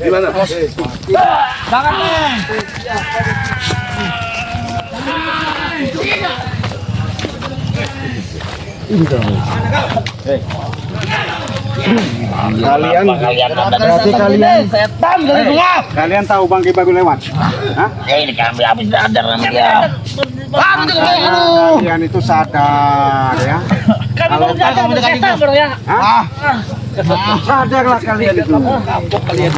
Gimana? Kalian berarti kalian setan dari semua. kalian tahu Bang Ki baru lewat? Hah? Ya ini kami habis sadar sama dia. Kalian itu sadar ya? Kami baru sadar sama setan bro ya. Hah? Sadarlah kalian itu. Kapok kalian.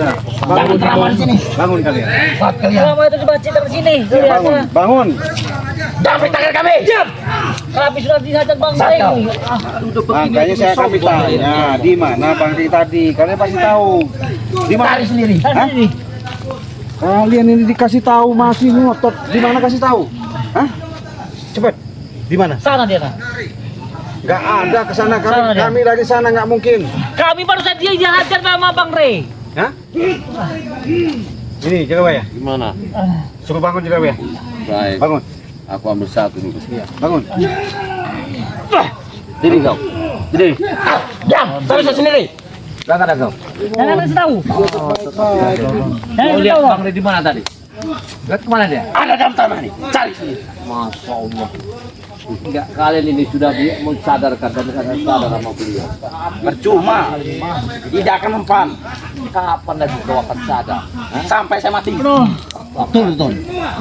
Bangun, Drama di sini. bangun kalian. Drama itu dibaca dari sini. Bangun, bangun. Damai tangan kami. Diam. Kami sudah dihajar Bang Rey. Makanya saya akan tanya, di mana Bang Ki tadi? Kalian pasti tahu. Di mana? Cari sendiri. Hah? Kalian ini dikasih tahu masih ngotot. Di mana kasih tahu? Hah? Cepet. Di mana? Sana dia nah. Gak ada kesana Sana dia. kami dari sana nggak mungkin. Kami baru saja dihajar sama Bang Rey. Hah? Ini Jerawat ya? Gimana? Suruh bangun Jerawat ya? Baik, Bangun. aku ambil satu nih. Bangun. Diri kau. Diri. Diam. Cari sendiri. Jangan ada kau. Jangan kasih tahu. Mau lihat Bang Rey di mana tadi? Lihat kemana dia? Ada dalam tanah nih. Cari sendiri. Masya Allah. Enggak, kalian ini sudah mensadarkan dan sadar sama beliau. Percuma. Tidak akan mempan. Kapan lagi kau akan sadar? Sampai saya mati. Betul.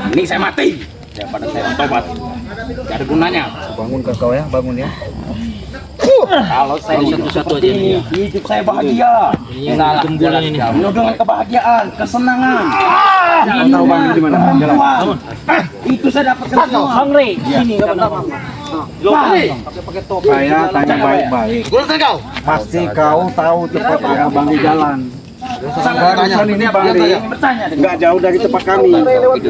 Ini saya mati. Daripada saya tobat. Tidak ada gunanya. Bangun ke kau ya, bangun ya. Kalau saya satu-satu aja ini, hidup saya bahagia. Gembulan ini. Penuh dengan kebahagiaan, kesenangan. Kau tahu Bang Ki di mana? Jalan. Perempuan. Itu saya dapatkan semua. Bang Rey, sini kata Mama. Saya tanya baik-baik. Pasti kau tahu tepatnya Bang Ki jalan. Barusan ini Bang Ki Bertanya dengan nggak jauh dari tempat kami. Kau di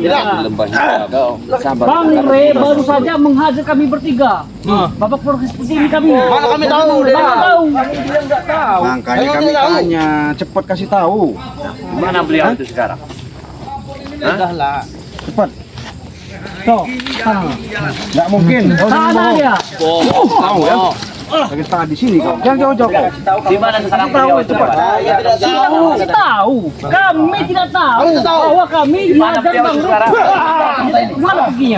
lembah kau. Sabar. Bang Rey baru saja menghajar kami bertiga. Bapak proses seperti ini kami. mana kami tahu dia Mana tahu. Makanya kami tanya, cepet kasih tahu. Mana beliau itu sekarang? Cepet. Tuh, sana. Nggak mungkin. Kau jangan Sana bohong. dia. Tahu ya? Lagi setengah di sini kau. Jangan jauh-jauh kau. Di mana sekarang Tahu beliau itu Pak. Kami tahu. Kami tidak tahu bahwa kami dihajar beliau Bang Rey. sekarang? Mana perginya?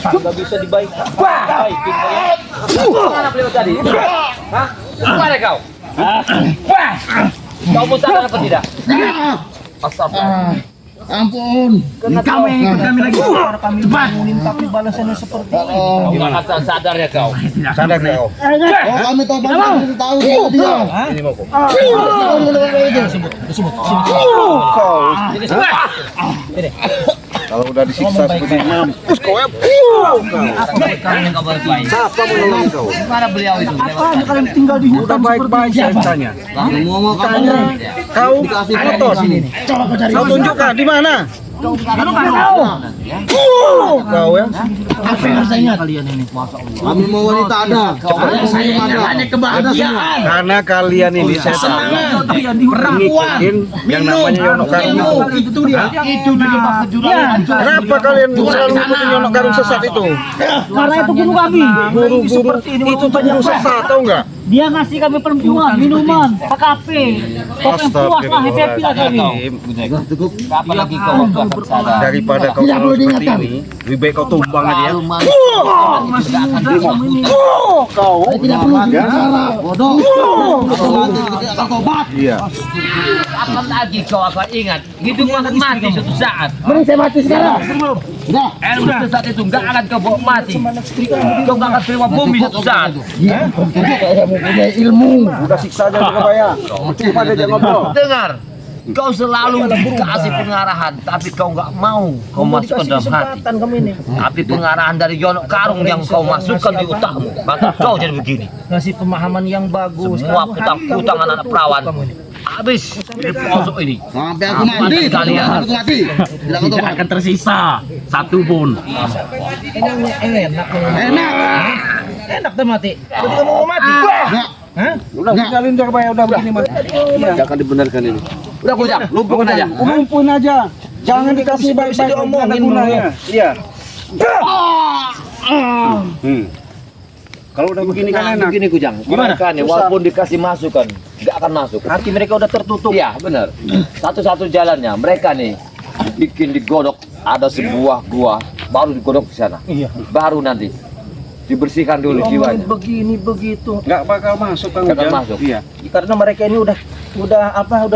nggak bisa dibaikkan. Mana beliau tadi? Hah? Kemana kau? Kau mau sadar apa tidak? Astagfirullah. Ampun. Kami ikut kami lagi. Kami bangunin tapi balasannya seperti ini. Gimana sadar ya kau? Sadar nggak kau? Kami tahu banget tahu dia. Ini mau kau. Kalau udah disiksa seperti ini, mampus kau ya. Siapa mau nolong kau? Mana beliau itu? Apa kalian tinggal di Udah hutan baik-baik saya tanya. Mau Tanya, kau motor. Kau tunjukkan di mana? Kau ya. Apa yang saya ingat kalian ini? Kami mau wanita ada. Saya hanya kebahagiaan. Karena kalian ini saya tahu ngikutin yang namanya Yono Karung. Itu dia. Itu dia kejuruan. Kenapa kalian selalu ngikutin Yono Karung sesat itu? Karena itu guru kami. Guru-guru itu tuh guru sesat, tahu nggak? Dia ngasih kami perempuan, minuman, kafe. Pokoknya puas lah, happy lah kami. Kapan lagi kau akan sadar? Daripada kau selalu seperti ini, lebih baik kau tumbang aja ya. Kau Tidak perlu bicara. Bodoh. Tobat. iya. Kapan lagi kau akan ingat? Hidup akan mati suatu saat. Mending saya mati sekarang. Udah. Suatu saat itu enggak akan kau bawa mati. Kau enggak akan terima bumi suatu saat. Saya mau punya ilmu. Udah siksa aja Surabaya. Cuma dia ngobrol. Dengar, kau selalu dikasih pengarahan, tapi kau nggak mau kau masukkan dalam hati. Tapi pengarahan dari Yono Karung yang kau masukkan di otakmu, maka kau jadi begini. Ngasih pemahaman yang bagus. Semua kutang-kutang anak-anak perawan habis hidup kosong ini. Sampai aku mati. Kalian Sampai aku mati. tidak akan tersisa satu pun. Enak. Enak tuh mati. Berarti kamu mau mati. Enggak. Hah? Udah tinggalin Surabaya udah begini mah. Jangan dibenarkan ini. Udah Kujang, lumpuhkan aja. Lumpuhin aja. Jangan dikasih baik-baik diomongin gunanya. Iya. Kalau udah begini kan enak. Begini Kujang, mereka nih walaupun dikasih masukan, nggak akan masuk. Hati mereka udah tertutup. Iya benar. Satu-satu jalannya mereka nih bikin digodok ada sebuah gua, baru digodok di sana. Iya. Baru nanti dibersihkan dulu jiwanya. Begini begitu. Nggak bakal masuk Kang Nggak akan Ujang. masuk. Iya. Karena mereka ini udah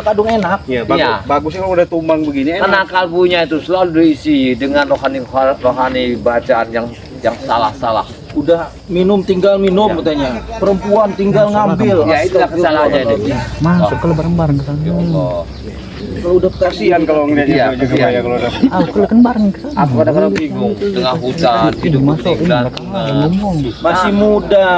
kadung enak. Iya, bagus. Iya. Bagusnya kalau udah tumbang begini Karena enak. kalbunya itu selalu diisi dengan rohani bacaan yang salah-salah. Udah minum tinggal minum katanya. Perempuan tinggal ngambil. Ya itulah kesalahannya ini. Masuk ke lebaran bareng ke sana. Ya Allah. Kalau udah Kasihan kalau ngeliatnya Iya, juga kasihan. ya kalau udah. Aku kan bareng ke sana. Aku kadang-kadang bingung tengah hutan hidup Masuk dan ngomong. masih muda.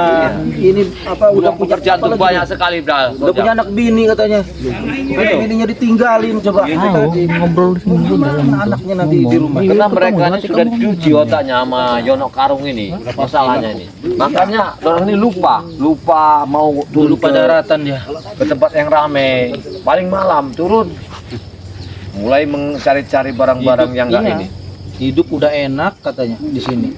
Ini udah punya pekerjaan tuh apalagi? banyak sekali dah. Udah punya anak bini katanya. Bininya ditinggalin coba. Ngobrol di sini dalam Anaknya nanti di rumah. Karena mereka ini sudah dicuci otaknya sama Yono Karung ini masalahnya ini. Makanya orang ini lupa mau turun Lupa daratan dia. ke tempat yang ramai. Paling malam turun mulai mencari-cari barang-barang yang enggak Iya. ini. Hidup udah enak katanya di sini.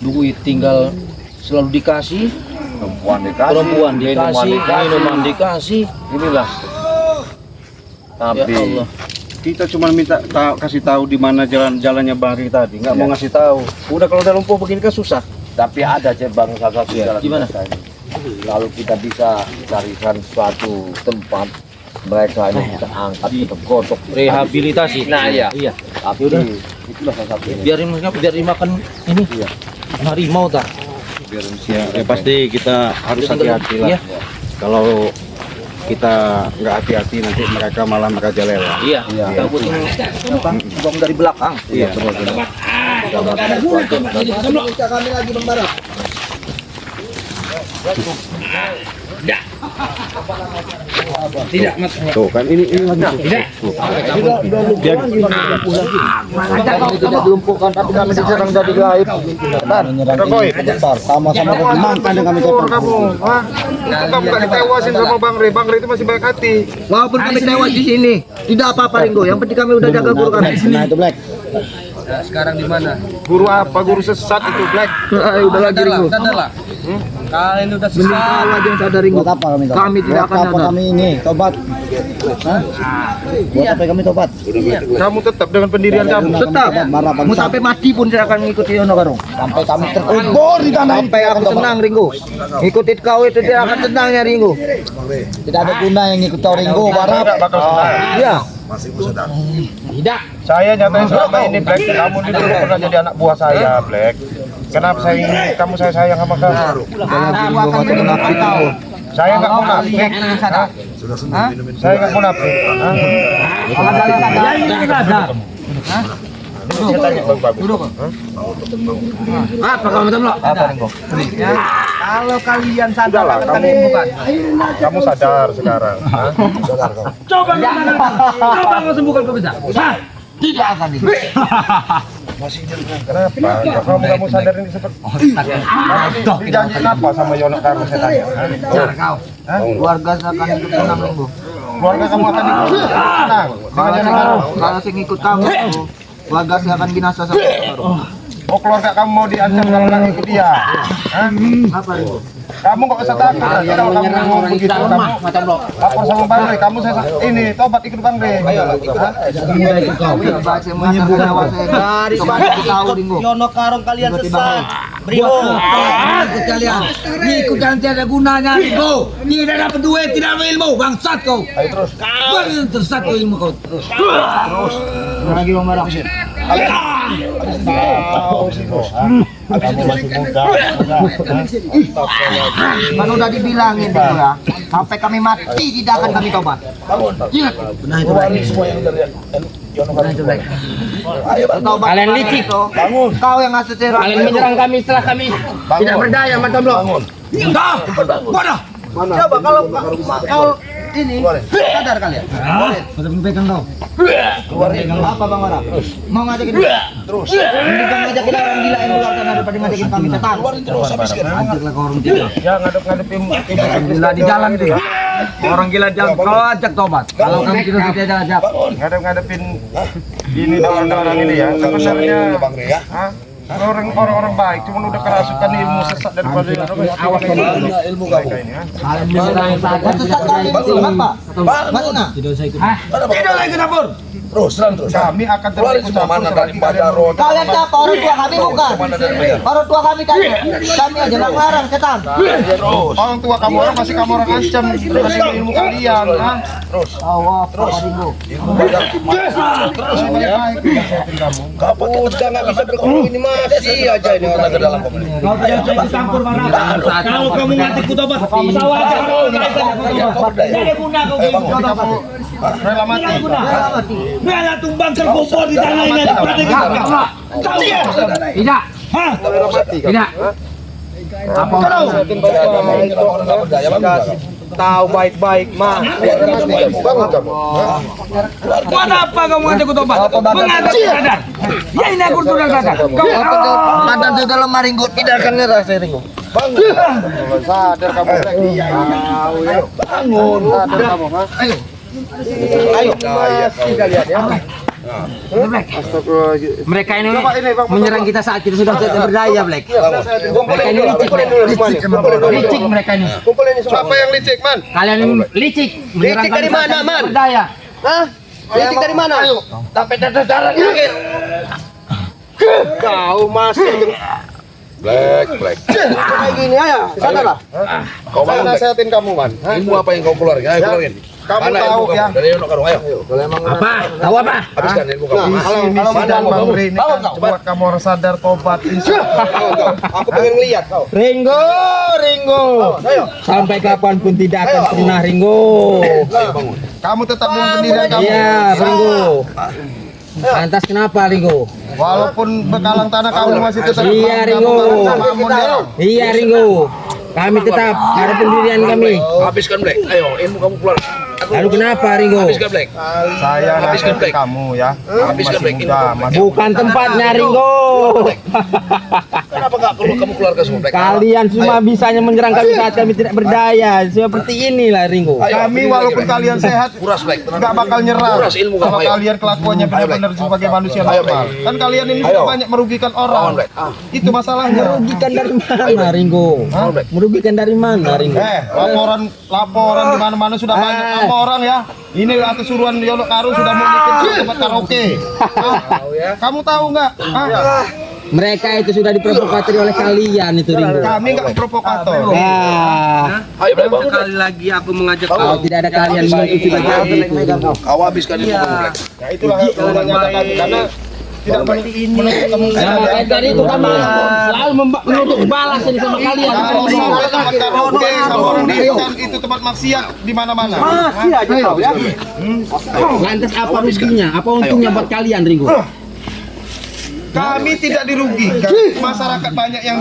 Duit tinggal selalu dikasih, perempuan dikasih, minuman dikasih. Inilah. Tapi Ya Allah. Kita cuma minta kasih tahu di mana jalannya Bang Ri tadi. Nggak mau ngasih tahu. Udah kalau udah lumpuh begini kan susah. tapi ada cabang salah satu jalan Gimana? mereka ini. Lalu kita bisa carikan suatu tempat mereka ini kita angkat, kita godok, Rehabilitasi. Nah iya. Iya. Tapi Udah. itulah salah satunya. Biar dimakan ini. Iya. Harimau tak? Ya pasti kita harus hati-hati lah. Iya. Kalau kita nggak hati-hati nanti mereka malah merajalela. Iya. Iya. Takut ini apa? Bom dari belakang. Iya, benar-benar. Kami lagi Bang Barat. Tuh kan ini lagi. Biar Kami tidak dilumpuhkan tapi kami diserang dari gaib. sama-sama memangkan dengan kami Kamu nggak ditewasin sama Bang Re itu masih baik hati. Walaupun kami tewas di sini, tidak apa-apa Ringo. Yang penting kami udah jaga guru kami. Nah itu Black. Guru apa? Guru sesat itu Black. Udah lagi Ringo. Sadarlah. Kalian udah Mending kau aja yang sadar Ringo. Buat apa kami? Kami tidak akan Buat apa sadar. kami ini tobat? Hah? Buat apa kami tobat? Kamu tetap dengan pendirian kamu. Tetap. Mau sampai mati pun saya akan ngikuti Yono Karung. Sampai kami terkubur di tanah ini. Sampai aku senang Ringo. Ngikutin kau itu tidak akan senangnya Ringo. Tidak ada guna yang ikut kau Ringo Barap. Iya. Saya nyatain selama ini Black. Kamu ini dulu pernah jadi anak buah saya Black. Kenapa kamu saya sayang sama kamu? Aku akan menafik kau. Saya nggak munafik. Hah? Saya nggak munafik. Saya tanya Bang Bagus. Apa kamu tahu lo? Apa Ringo? Kalau kalian sadar Sudahlah, akan kalian bukan. Kamu sadar sekarang. Hah? Sadar kau. Coba kau sembuhkan kau bisa. Tidak akan Ringo. Kenapa? Kamu sadar ini seperti kamu dijanjiin apa sama Yono Karung saya tanya? Hah? Hah? Keluarga saya akan ikut senang Ringo. Keluarga kamu akan ikut tenang dengan Yono Karung. Kalau saya ngikut kamu, keluarga saya akan binasa sama Karung. Oh, keluarga kamu mau diancam kalau nggak ikut dia? Hah? Apa Ringo? Kamu kok usah takut nanti kalau kamu ngomong begitu kamu lapor sama Bang Re. Kamu saya ini tobat ikut Bang Re. Hah? Saya mengatakan nyawa saya dari sebanyak tahu Ringo. Yono Karung kalian sesat. Brio. Ikut kalian. Ikut kalian tidak ada gunanya, Ringo. Tidak dapat duit, tidak ada ilmu. Bangsat kau. Ayo terus. Kau tersesat kau ilmu kau. Lagi Bang Barat. Tahu sih kok. Kamu masih muda. Kan udah dibilangin Ringo ya. Sampai kami mati tidak akan kami tobat. Ingat. Benar itu lagi. Semua yang dari Yono Karung. Tobat. Kalian licik. Bangun. Kau yang ngasih cerah. Kalian menyerang kami setelah kami tidak berdaya, mantan lo. Bangun. Dah. Mana? Coba kalau ini sadar kalian. Pegang kau. Apa Bang Wara? Mau ngajakin terus. Mending ngajakin orang gila yang luar sana daripada ngajakin kami setan. Terus habis kan. Anjir lah kau orang gila. Ya ngadep-ngadepin Orang gila di jalan itu ya. Orang gila jalan kau ajak tobat. Kalau kami tidak ajak. ngadep-ngadepin ini orang-orang ini ya. Sebenarnya orang-orang baik cuma udah kerasukan ilmu sesat daripada awas ilmu kamu ini ya. Kalian menyerang saja. Mana? Tidak usah ikut. Tidak lagi dapur. Terus, terus. Kami akan terus Mana dari Padaro? Kalian siapa? Orang tua kami bukan. Orang tua kami kan. Kami aja nggak ngelarang setan. Orang tua kamu orang masih kamu orang ancam masih ilmu kalian. Terus. Awas, terus. Terus baik kamu. Kapan kita nggak bisa berkompromi ini masih aja ini orang ke dalam komunikasi. Kau tidak usah ikut campur mana. Kalau kamu mati kutobat, pesawat aja. Tidak ada guna kau ikut. Rela mati. Rela mati. Rela tumbang terkumpul di tanah ini. Tidak. Hah? Tidak. Apa Tahu baik-baik mah. Buat apa kamu ngajak kutobat? Mengajak sadar. Ya ini aku sudah sadar. Badan sudah lemah ringgut, tidak akan nyerah saya ringgut. Sadar kamu. Tahu ya. Bangun. Sadar kamu, ha? Ayo. Tidak lihat ya. Mereka ini menyerang kita saat kita sudah tidak berdaya, Black. Mereka ini licik mereka ini. Siapa yang licik, Man? Kalian ini licik. Licik dari mana, Man? Berdaya. Hah? Licik dari mana? Ayo. Sampai darah sakit. Kau masih Black. kayak gini aja. Sadarlah. Kau Saya bangun. nasihatin kamu, Man. Ilmu apa yang kau keluarin? Ayo keluarin. Kamu Mana tahu ilmu kamu? ya. Dari Yono Karung, ayo. Apa? Tahu apa? Habiskan ilmu kamu. Kalau Mana ilmu Bang kamu? Ri ini kan buat kamu orang sadar tobat. Aku pengen ngeliat kau. Ringo. Ayo. Sampai kapanpun tidak akan pernah Ringo. Ayo bangun. Kamu tetap dengan pendirian kamu. Iya, Ringo. Lantas kenapa Ringo? Walaupun bekalang tanah kamu masih tetap Iya, Ringo. Iya Ringo. Kami tetap ada pendirian kami. Habiskan Black. Ayo, ilmu kamu keluar. Lalu kenapa Ringo? Habiskan Black. Saya Habiskan nasihatin Black. kamu ya. Habiskan Black. Muda, masih Bukan tempatnya Ringo. Kenapa nggak kamu keluarkan semua Black? Kalian cuma bisanya menyerang kami saat kami tidak berdaya. Seperti inilah Ringo. Kami walaupun kalian sehat Kuras Black. nggak bakal nyerah. Kuras ilmu kamu. Kalau Ayo. kalian kelakuannya benar-benar sebagai manusia Ayo, normal. Black. Kan kalian ini Ayo. sudah banyak merugikan orang. Lawan, Black. Itu masalahnya. Merugikan dari mana Ringo? Merugikan dari mana Ringo? Laporan di mana-mana sudah banyak sama orang ya. Ini atas suruhan Yono Karung sudah mau bikin tempat karaoke. Kamu tahu nggak? Mereka itu sudah diprovokatori oleh kalian itu Ringo. Kami nggak provokator. Ya, Ayo Black bangun. Black. Lagi aku mengajak kalau tidak ada kalian mengikuti bagi itu. Kau habiskan ilmu kamu Black. Ya itulah gunanya kami karena tidak menutup kemungkinan ya. Dari itu kami selalu menuntut balas ini sama kalian. Kalau misalnya tempat karaoke sama orang itu tempat maksiat di mana-mana. Masih aja tahu ya. Lantas apa ruginya? Apa untungnya buat kalian Ringo? Kami tidak dirugikan, masyarakat banyak yang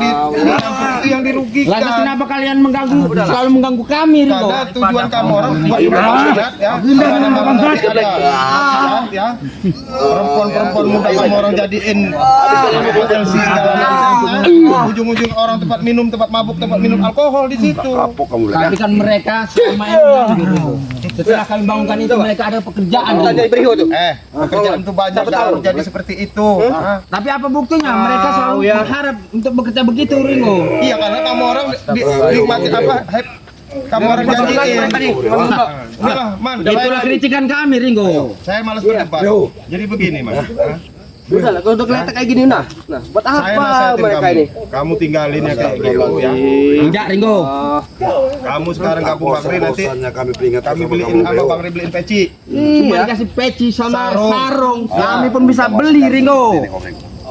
dirugikan. Lantas kenapa kalian selalu mengganggu kami Ringo? Karena tujuan kamu orang buat maksiat ya. Mana-mana ada ya. Perempuan-perempuan muda kamu orang jadiin LC segala macam. Ujung-ujung orang tempat minum alkohol di situ. Kapok kamu Black. Tapi kan mereka selama ini mengganggu, Ringo. Setelah kami bangunkan itu mereka ada pekerjaan. Ringo. Pekerjaan itu banyak sudah terjadi seperti itu. Tapi apa buktinya? Mereka selalu berharap untuk bekerja begitu Ringo. Iya karena kamu orang nikmati apa? Kamu orang janjiin. Udahlah, Man. Itulah kritikan kami Ringo. Saya malas berdebat. Jadi begini, Man. Udah lah, kalau untuk kelihatan kayak gini nah buat Saya apa nasihatin mereka kamu. ini? Kamu tinggalin ya kayak gitu ya. Tidak Ringo. Kamu sekarang gabung Bang Ri nanti. Kami peringatkan Kami sama beliin kamu, apa ayo. Bang Ri beliin peci. Cuma dikasih peci sama Sarung. sarung. Kami pun bisa beli Ringo.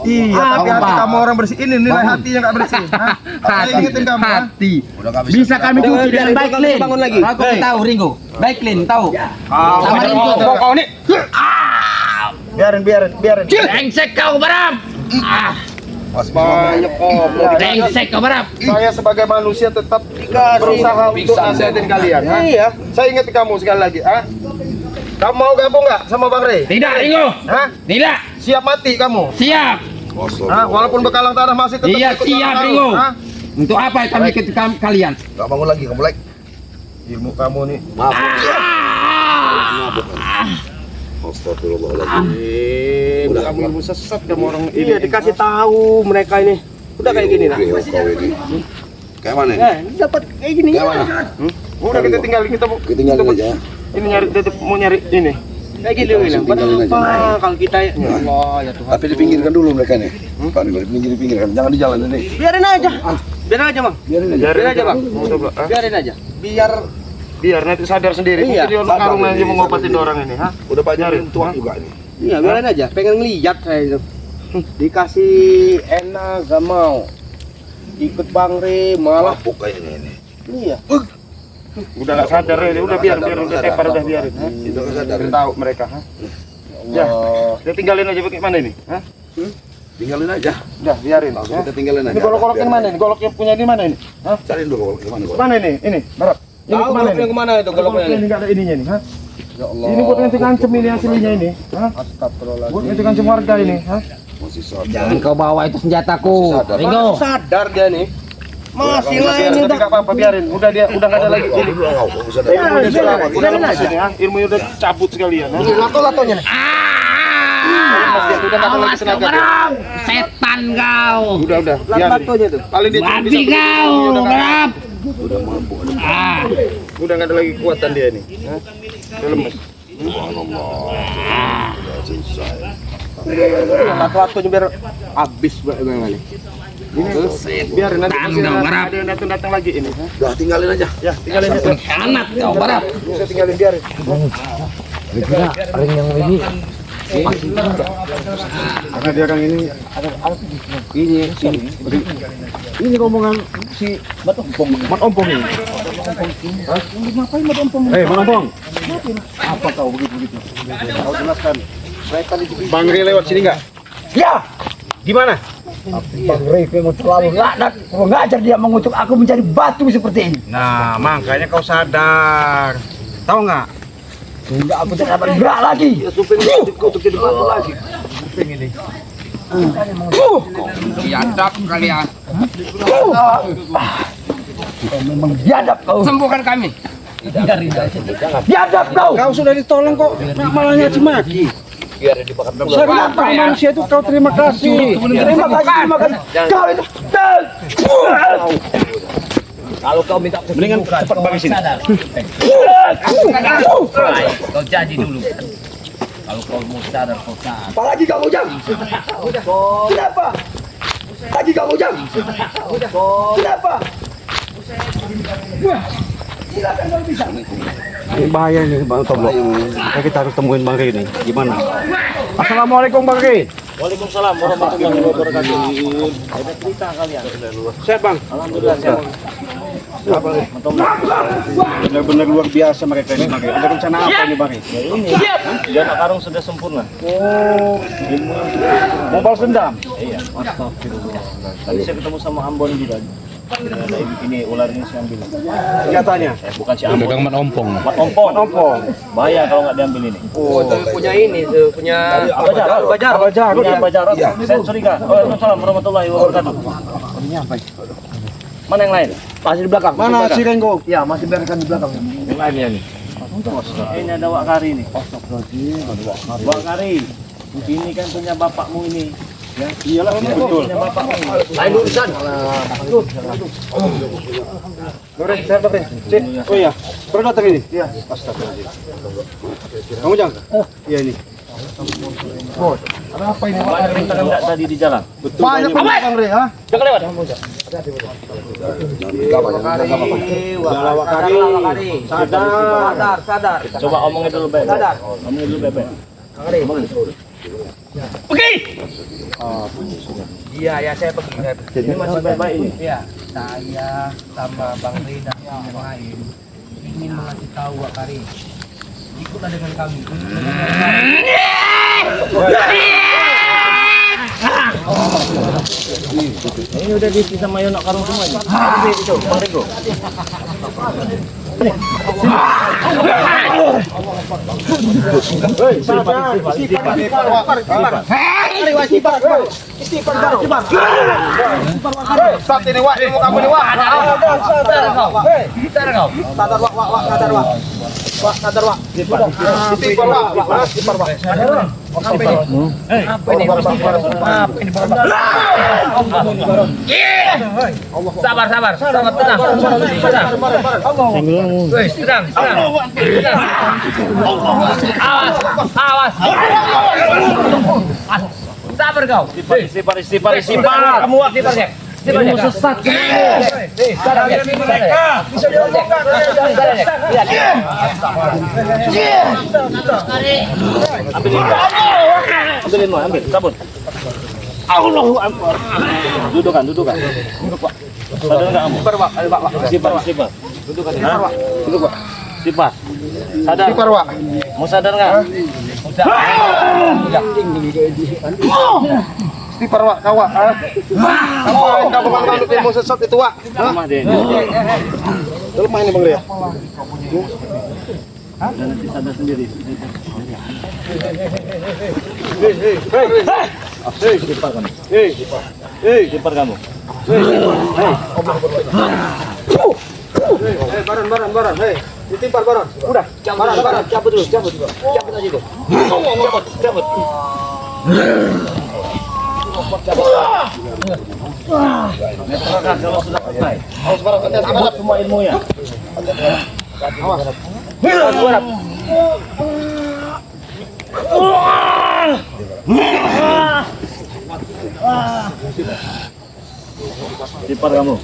Iya, tapi Apa? hati kamu orang bersih. Ini nilai hatinya nggak bersih. Hah? Saya ingetin kamu. ha? Hati. Udah nggak bisa. Bisa kami cuci dengan baik clean. bangun lagi. Aku tahu Ringo. Baik clean tahu. Sama Ringo. Kau nih. Biarin. Brengsek kau Baram. banyak kok. Brengsek kau berap. Saya sebagai manusia tetap berusaha untuk nasihatin kalian. Iya. Saya ingat kamu sekali lagi. Kamu mau gabung nggak sama Bang Rey? Tidak, Ringo. Hah? Tidak. Siap mati kamu? Siap. Walaupun bekalang tanah masih tetap Iya, ikut siap, Bang Ringo. Hah? Untuk apa kami ikut kalian? Gak bangun lagi, kamu like. Ilmu kamu nih. Astagfirullahaladzim. Udah kamu ilmu sesat kamu orang ini. Iya, dikasih tahu mereka ini. Udah kayak gini nah. Kayak mana? Dapat kayak gini. Kayak mana? Udah kita tinggalin kita bu. Kita tinggalin aja. Ini nyari tetap mau nyari ini. Kayak gini bilang. Kenapa kalau kita ya Allah ya Tuhan. Tapi dipinggirkan dulu mereka nih. Pak, dipinggirkan. Jangan di jalan ini. Biarin aja. Biarin aja, Bang. Biarin aja, Bang. Mau coba. Biarin aja. Biar nanti sadar sendiri. Iya. Mungkin dia karung aja mau ngobatin orang ini. Hah? Udah banyak tuang juga nih. Iya, biarin aja. Pengen ngeliat saya itu. Dikasih enak gak mau. Ikut Bang Rey malah. Mabuk kayaknya ini. Iya. Udah gak sadar ya. Udah biar udah tepar udah biarin. Hah? Itu kan sadar. Biar tahu mereka. Hah? Ya. Dia tinggalin aja bagaimana ini? Hah? Tinggalin aja. Udah biarin. Kita tinggalin aja. Ini golok-golok yang mana ini? Golok yang punya di mana ini? Hah? Cariin dulu gimana gua. Mana ini? Ini, Barat. Ini Tahu kemana golok yang ini? kemana itu Golok goloknya ini ini? nggak ada ininya nih, hah? Ya Allah. Ini buat nanti ngancem ini aslinya ini, hah? Astagfirullahaladzim. Buat nanti ngancem warga ini, hah? Masih sadar. Jangan kau bawa itu senjataku. Sadar. Ringo. Sadar dia nih. Masih lah ini Tapi udah. nggak apa-apa biarin. Udah dia udah nggak ada lagi ini. Ilmu dia sudah lepas ini, hah? Ilmunya udah cabut sekalian, hah? Lato-latonya nih. Lepas dia, udah nggak ada lagi tenaga dia. Setan kau. Udah, biarin. Lato-latonya tuh. Paling dia cuma Babi bisa kau, udah nggak ada- berap. udah nggak ada lagi kekuatan dia ini, hah? Dia lemes. Lato-latonya biar habis bagaimana nih. Ini biarin nanti Tang masih dong, Barap. ada yang datang lagi ini, hah? Udah tinggalin aja. Ya, tinggalin aja. Pengkhianat kau, berap. Bisa tinggalin biarin. Karena dia kan ini ini rombongan si Mat Ompong ini. Ngapain Mat Ompong? Mat Ompong. Apa kau begitu? Kau jelaskan. Bang Rey lewat sini enggak? Ya, Gimana? Bang Rey memang terlalu laknat. Mengajar dia mengutuk aku menjadi batu seperti ini. Nah, makanya kau sadar. Tahu nggak? Sehingga aku tidak dapat gerak lagi. Biadab kalian. Kau memang biadab kau. Sembuhkan kami. Biadab kau. Kau sudah ditolong kok, malah nyaci maki. Saya bilang Pak manusia itu kau terima kasih. Terima kasih. Kau itu. Kalau kau minta Mendingan cepat bagi sini. kau jadi dulu. Kalau kau mau sadar, kau sadar. Apalagi kamu jam. Kenapa? Lagi kamu jam. Kenapa? Silakan kalau bisa. Ini bahaya nih Bang Toblok. Kita harus temuin Bang Rey ini. Gimana? Assalamualaikum Bang Rey. Waalaikumsalam warahmatullahi wabarakatuh. Ada cerita kalian. Sehat Bang. Alhamdulillah sehat. Benar-benar luar biasa mereka ini Bang Rey. Ada rencana apa ini Bang Rey? Ini Jana Karung sudah sempurna. Mau balas dendam? Iya. Astagfirullah. Tadi saya ketemu sama Ambon juga. Ini ular ini si ambil. Senjatanya? Bukan si Ambon. Mat Ompong. Ompong. Bahaya kalau nggak diambil ini. Punya ini tuh, punya Bajar. Punya Bajar. Saya curiga. Waalaikumsalam warahmatullahi wabarakatuh. Mana yang lain? masih di belakang. Mana si Renggo? Ya, masih biarkan di belakang. Yang lainnya nih. Ini ada Wak Kari nih. Wak Kari. Ini kan punya bapakmu ini. Ya, iyalah betul. Punya bapakmu ini. Lain urusan. Bang sehat Bang Rey. Cek. Oh iya. Baru datang ini? Iya. Astagfirullahaladzim. Kamu Jang? Iya ini. Ada apa ini? Banyak rintangan nggak tadi di jalan? Banyak Bang Rey, ha? Jangan lewat. Sadar. Coba omongin dulu baik. Omongin dulu baik. Iya, ya saya pergi. Ini masih baik-baik ini. Iya, saya sama Bang Rey dan yang lain ingin mengasih tahu Wak Kari. Ikutlah dengan kami. Ini udah diisi sama Yono Karung semua ini. Ada itu, Bang Rego. Stop ini Wak, ilmu kamu nih Wak. Sadar Wak. Dipar Wak. Sabar, tenang. Tenang. Awas. Sabar kau. Istighfar. Kamu istighfar, Jack. Ilmu sesat. Ambil, cabut. Allahu Akbar. Dudukan. Duduk, Pak. Sadar enggak kamu? Istighfar. Dudukan. Duduk, Pak. Istighfar. Sadar. Dipar Wak. Mau sadar enggak? Dipar Wak, kau Wak. Ngapain kamu menganut ilmu sesat itu Wak? Lemah deh. Lemah ini Bang Ria. Dan nanti sadar sendiri. Istighfar kamu. Baron. Hei, ditimpar Baron. Udah, Baron. Cabut dulu. Cabut aja dulu. Cabut. Kalau sudah selesai. Awas Baron, Cabut semua ilmunya. Istighfar kamu.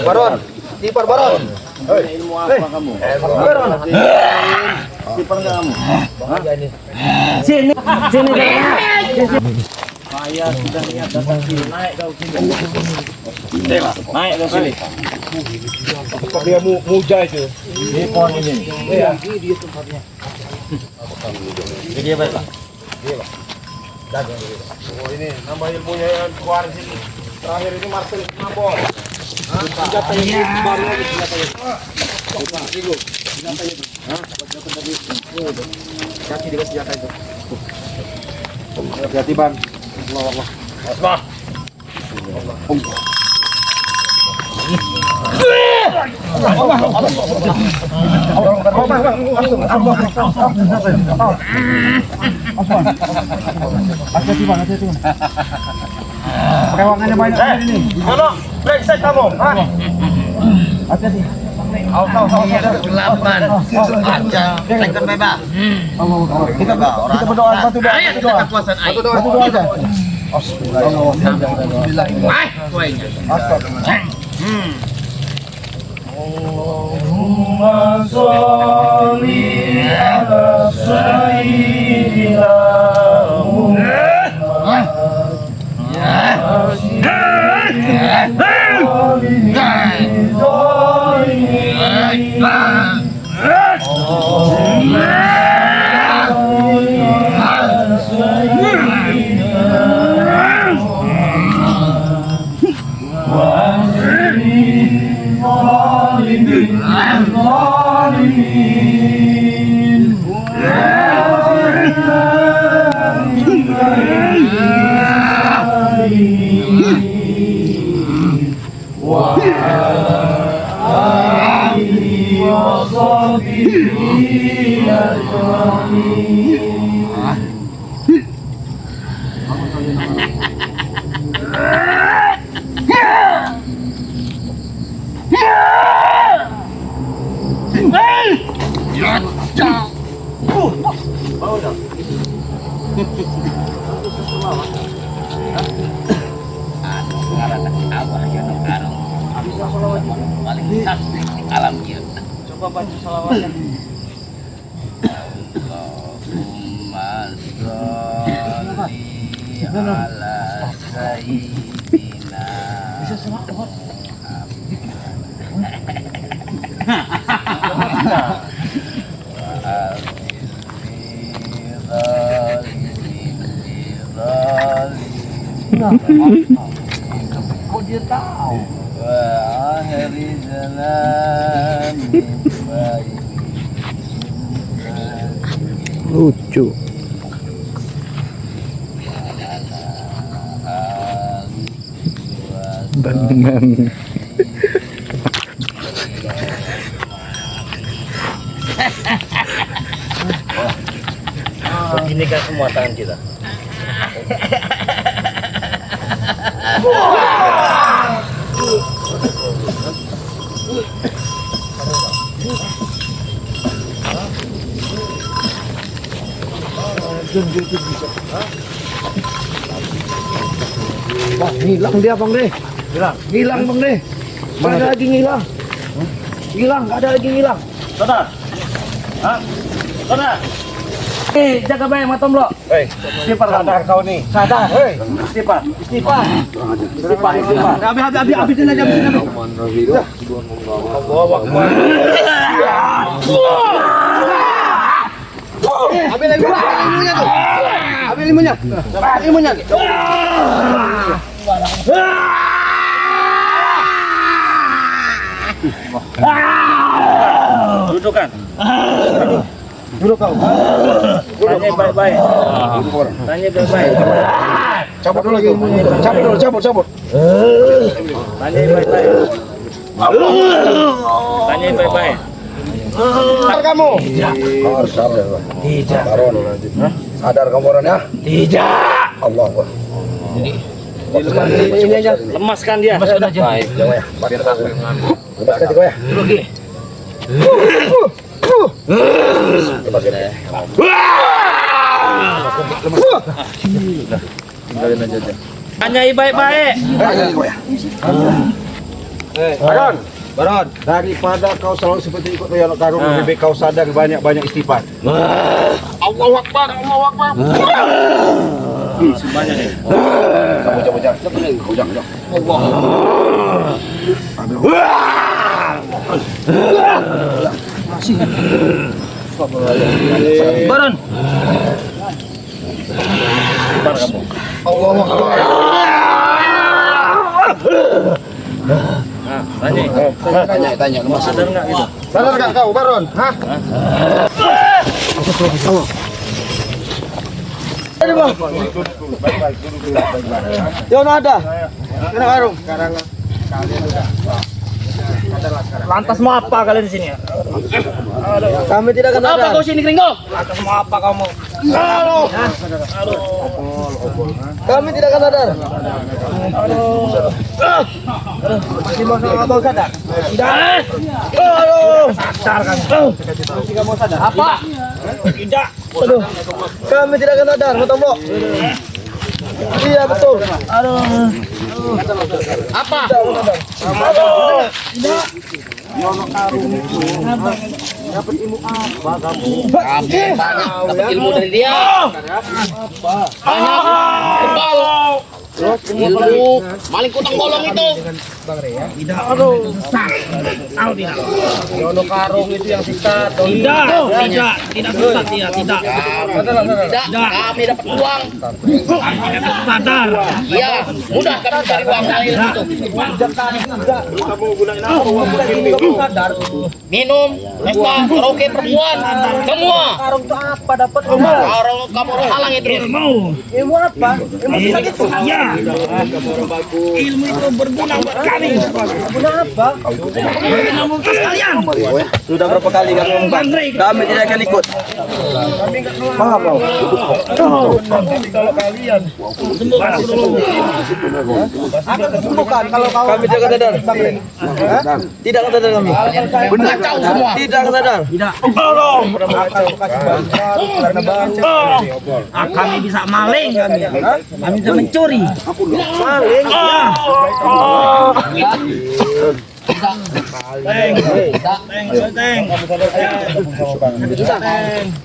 Baron. Dipar Baron. Ilmu apa kamu? Baron. Istighfar enggak kamu? Sini. Saya sudah lihat datang sini. Naik kau sini. Naik kau sini. Kok dia muja itu? Di pohon ini. Iya. Jadi apa, Pak? Oh ini nama ilmunya yang keluar sini. Terakhir ini Marcel Mabon. Senjata yang baru lagi senjata itu. Kaki dia senjata itu. Hati-hati Ban. Allah. Perewangannya banyak ini. Halo, brengsek kamu. Hati-hati. Kegelapan. Aja. Tekan bebas. Kita berdoa batu doa. Ayo kita kekuasaan air. Batu doa aja. Kuenya. Allahumma sholli ala sayyidina Coba baca salawatnya. Allahumma sholli ala sayyidina. Bisa salawat. dia tahu. Wa akhiri jalan min baik. Lucu. Bandungan. Begini kan semua tangan kita. Hilang dia Bang De. Hilang Bang De. Mana ada lagi ngilang. Hilang, nggak ada lagi ngilang. Saudara. Hah? Saudara. Jaga baik mata lo. Istighfar sadar kau nih. Sadar, hei. Istighfar. Istighfar. Habisin aja, habisin aja. Allahu Akbar. Ambil ilmunya tuh. Ambil ilmunya. Ilmunya. Dudukan. Duduk kau. Tanya baik-baik. Tanya baik-baik. Cabut dulu lagi ilmunya. Cabut dulu, cabut. Tanya baik-baik. Tanya baik-baik. Sadar kamu. Harus sadar. Tidak. Baron. Sadar kamu Baron ya? Tidak. Allah Akbar. Ini aja. Lemaskan dia. Baik, jangan ya. Lepaskan juga ya. Lepaskan ya. Tanya baik-baik. Baron, daripada kau selalu seperti ikut Yono Karung, lebih baik kau sadar banyak-banyak istighfar. Allahu Akbar, Allahu Akbar. Sebanyak ini. Cabut, jangan. Kau jangan. Baron. Allahu Akbar. Tanya. Sadar nggak gitu? Sadar nggak kau Baron? Hah? Ini bang. Yono ada. Yono Karung. Lantas mau apa kalian di sini? Kami tidak akan ada. Apa kau sini Gringo? Lantas mau apa kamu? Kami tidak akan sadar. Masih mau abang sadar? Tidak. Sadar kan? Tidak mau sadar. Apa? Tidak. Aduh. Kami tidak akan sadar, mau tombok. Iya betul. Apa? Dapat ilmu dari dia. Ilmu maling kutang bolong itu. Yono Karung itu yang sisa. Tidak susah dia, tidak. Tidak, kami dapat uang. Sadar. Iya, mudah kami cari uang dari itu. Minum, pesta, karaoke perempuan, semua. Karung itu apa dapat? Karung kamu halangi terus. Ilmu apa? Ilmu sakit. Ya. Ilmu itu berguna buat kami. Guna apa? Mengutus kalian. Sudah berapa kali kami ngomong? Kami tidak akan ikut. Maaf kau. Kalau kalian Akan kesembuhkan kalau kau. Kami tidak akan sadar. Tidak akan sadar kami. Kacau semua. Tidak akan sadar. Karena baru. kami bisa maling kami bisa mencuri. Maling.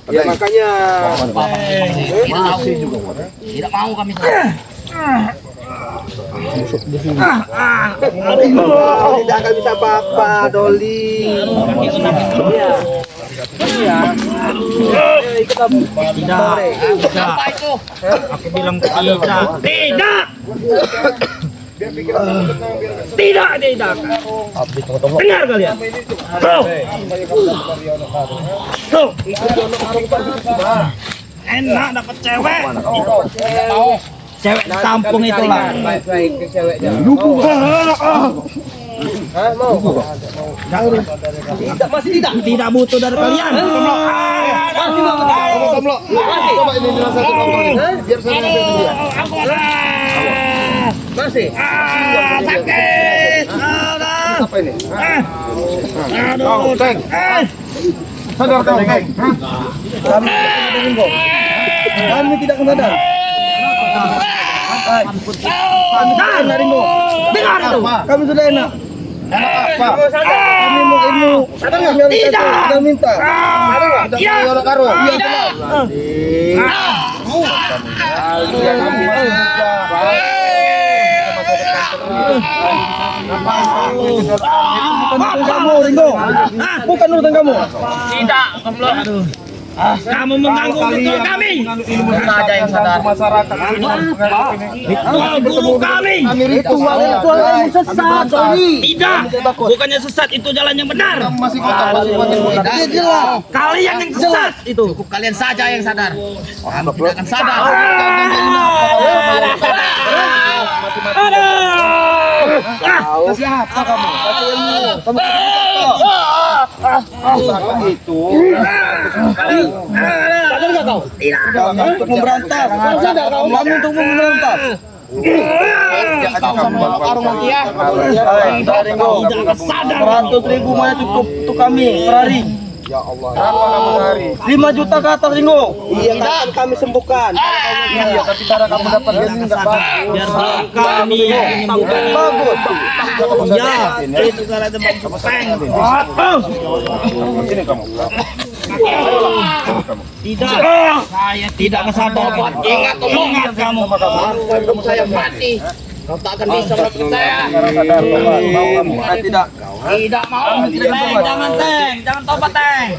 Ya makanya Tidak mau kami. tidak akan bisa apa-apa, Doli. Iya. Iya. Ikut kamu. Apa itu? Aku bilang tidak. Tidak. Dengar kalian. Tuh. Enak dapat cewek. Cewek di kampung itulah. Baik-baik ke ceweknya. Tidak butuh dari kalian. Tomlok. Coba ini dirasakan Allah ini. Biar saya nasihatin dia. Masih. Sakit. Apa ini? Aduh, Teng. Sadar kau, Teng. Kami tidak sadar. Dengar itu. Kami sudah enak. Apa? Kami mau ilmu. Tidak minta. Ya. Kamu Ringo. Bukan urusan kamu. Tidak, kamu mengganggu betul kami. Saja yang sadar. Masyarakat Guru kami. Ritual ilmu sesat. Tidak, bukannya sesat, itu jalan yang benar. masih kotor, masih buatin mulut. Kalian yang sesat itu. Kalian saja yang sadar. Kami tidak akan sadar. Siapa kamu? Kasih ilmu. Kamu Itu. sadar nggak kau? Kamu untuk memberantas. Sadar kau? Kamu untuk memberantas. Karung nanti ya. Tidak Ringo. 100.000 mana cukup untuk kami per hari. Ya Allah. Berapa kamu hari? 5 juta ke atas Ringo. Iya, kan kami sembuhkan. Iya, tapi cara kamu dapat gaji enggak bagus. Biar kami yang menyembuhkan. Bagus. Ya, itu cara tembak peng. Sini kamu. Tidak, saya tidak sadar. Ingat kamu. Kamu saya mati. Kau tak akan bisa melakukan saya. Tidak. Tidak mau. Teng, jangan tobat, Teng.